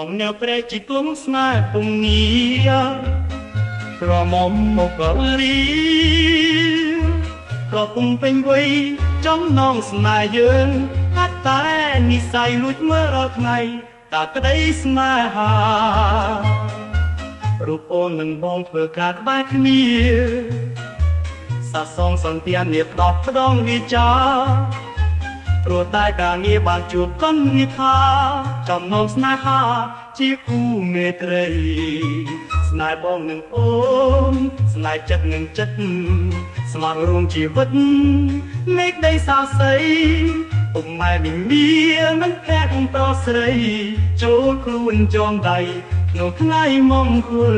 ងនៅព្រែកជីគុំស្នេហ៍ពុំងារក្រមុំមករីក៏ពុំពេញវ័យចំណងស្នេហ៍យើងហាត់តែនិស័យលួចមើលរាល់ថ្ងៃតាក្តីស្នេហារូបអូននឹងបងធ្វើការក្បែរគ្នាសាសងសន្តាននេះផ្ដោតផ្ដងវាចាព្រោះតែការងារបានជួបកុនវិថាចំណងស្នេហាជាគូមេត្រីស្នេហ៍បងនឹងអូនស្នេហ៍ចិត្តនឹងចិត្តស្មោះរួមជីវិតមេឃដីសៅសីពុំម៉ែមីមានមិនភ័ក្រប្រស្រីចូលខ្លួនចងដៃក្នុងថ្ងៃមង្គល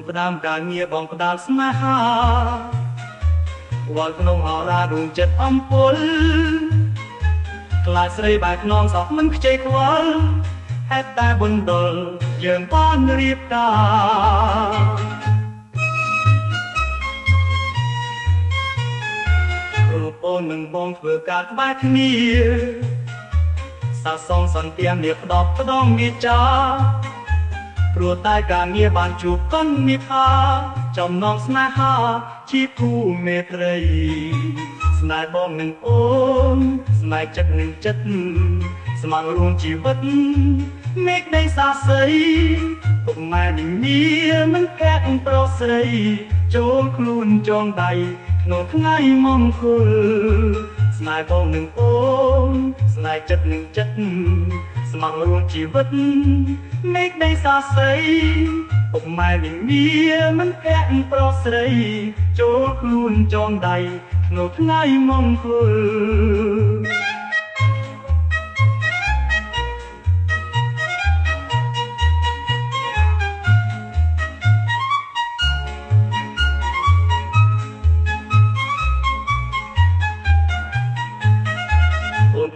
ផ្ដាំការងារបងផ្ដាល់ស្នេហាវល់ក្នុងអរារួមចិត្តអំពុលខ្លាចស្រីបែកខ្នងសោះមិនខ្ចីខ្វល់ហេតុតែបុណ្យដុលយើងបានរៀបការរូបអូននឹងបងធ្វើការក្បែរគ្នាសាសងសន្តាននេះផ្ដោតផ្ដងវាចាព្រោះតែការងារបានជួបកុនវិថាចំណងស្នេហាជាគូមេត្រីស្នេហ៍បងនឹងអូនស្នេហ៍ចិត្តនឹងចិត្តស្មោះរួមជីវិតមេឃដីសាសីពុកម៉ែនឹងមានមិនភ័ក្រប្រស្រីចូលខ្លួនចងដៃក្នុងថ្ងៃមង្គលស្នេហ៍បងនឹងអូនស្នេហ៍ចិត្តនឹងចិត្តស្មោះរួមជីវិតមេឃដីសាសីពុកម៉ែនឹងមានមិនភ័ក្រប្រស្រីចូលខ្លួនចងដៃក្នុងថ្ងៃមង្គល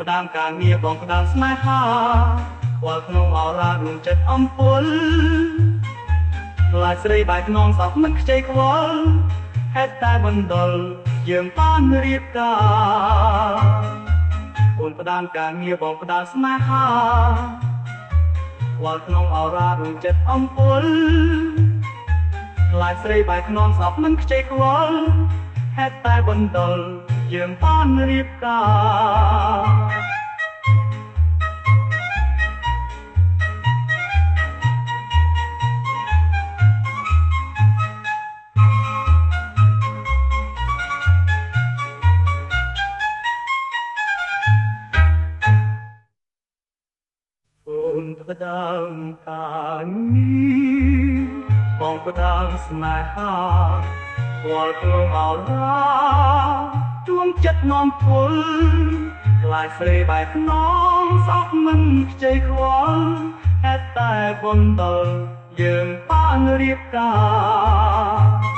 ផ្ដាំការងារបងផ្ដាល់ស្នេហាខ្វល់ក្នុងអរារួមចិត្តអំពុលខ្លាចស្រីបែកខ្នងសោះមិនខ្ចីខ្វល់ហេតុតែបណ្ដុលយើងបានរៀបការអូនផ្ដាំការងារបងផ្ដាល់ស្នេហាខ្វល់ក្នុងអរារួមចិត្តអំពុលខ្លាចស្រីបែកខ្នងសោះមិនខ្ចីខ្វល់ហេតុតែបណ្ដុលយើងបានរៀបការអូនផ្ដាំការងារបងផ្ដាំស្នេហាវល់ក្នុងអរាជួងចិត្តងំពុលខ្លាចស្រីបែកខ្នងសោកមិនខ្ចីខ្វល់ហេតុតែបុណ្យដុលយើងបានរៀបការ